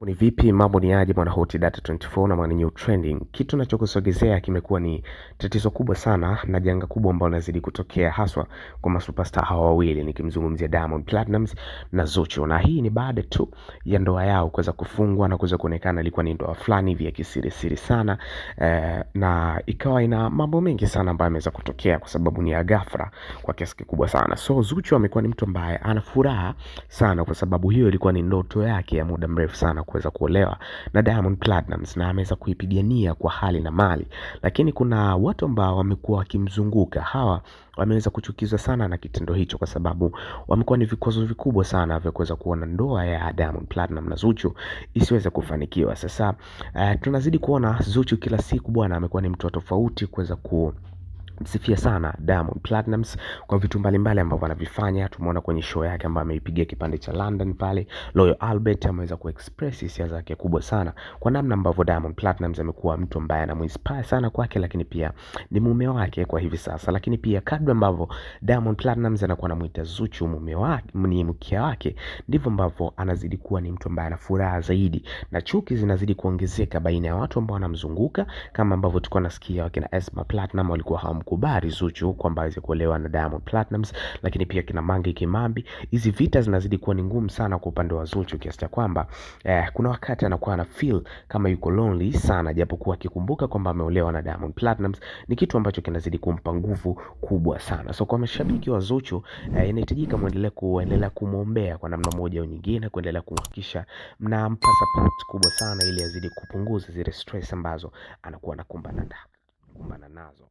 Ni vipi, mambo ni aje bwana Hot Data 24 na New Trending. Kitu nachokusogezea kimekuwa ni tatizo kubwa sana na janga kubwa ambalo linazidi kutokea haswa kwa masuperstar hawa wawili, nikimzungumzia Diamond Platnumz na Zuchu. Na hii ni baada tu ya ndoa yao kuweza kufungwa na kuweza kuonekana ilikuwa ni ndoa fulani hivi ya kisiri siri sana, na ikawa ina mambo mengi sana ambayo yameweza kutokea kwa sababu ni ya ghafla kwa kiasi kikubwa sana. So Zuchu amekuwa ni mtu ambaye ana furaha sana kwa sababu hiyo ilikuwa ni ndoto yake ya muda mrefu sana kuweza kuolewa na Diamond Platnumz, na ameweza kuipigania kwa hali na mali. Lakini kuna watu ambao wamekuwa wakimzunguka, hawa wameweza kuchukizwa sana na kitendo hicho kwa sababu wamekuwa ni vikwazo vikubwa sana vya kuweza kuona ndoa ya Diamond Platnumz na Zuchu isiweze kufanikiwa. Sasa tunazidi kuona Zuchu kila siku bwana amekuwa ni mtu tofauti kuweza msifia sana Diamond Platnumz kwa vitu mbalimbali ambavyo anavifanya. Tumeona kwenye show yake ambayo ameipigia kipande cha London pale Royal Albert, ameweza kuexpress hisia zake kubwa sana kwa namna ambavyo Diamond Platnumz amekuwa mtu ambaye anamuinspire sana kwake, lakini pia ni mume wake kwa hivi sasa. Lakini pia kadri ambavyo Diamond Platnumz anakuwa anamuita Zuchu mume wake, ni mke wake, ndivyo ambavyo anazidi kuwa ni mtu ambaye ana furaha zaidi, na chuki zinazidi kuongezeka baina ya watu ambao wanamzunguka, kama ambavyo tulikuwa nasikia wakina Esma Platinum walikuwa kubari Zuchu kwamba aweze kuolewa na Diamond Platnumz, lakini pia kina Mange Kimambi. Hizi vita zinazidi kuwa ni ngumu sana kwa upande wa Zuchu kiasi cha kwamba kuna wakati anakuwa ana feel kama yuko lonely sana, japokuwa akikumbuka kwamba ameolewa na Diamond Platnumz ni kitu ambacho kinazidi kumpa nguvu kubwa sana. So kwa mashabiki wa Zuchu inahitajika kuendelea kumuombea kwa namna moja au nyingine, kuendelea kuhakikisha mnampa support kubwa sana ili azidi kupunguza zile stress ambazo anakuwa anakumbana nazo.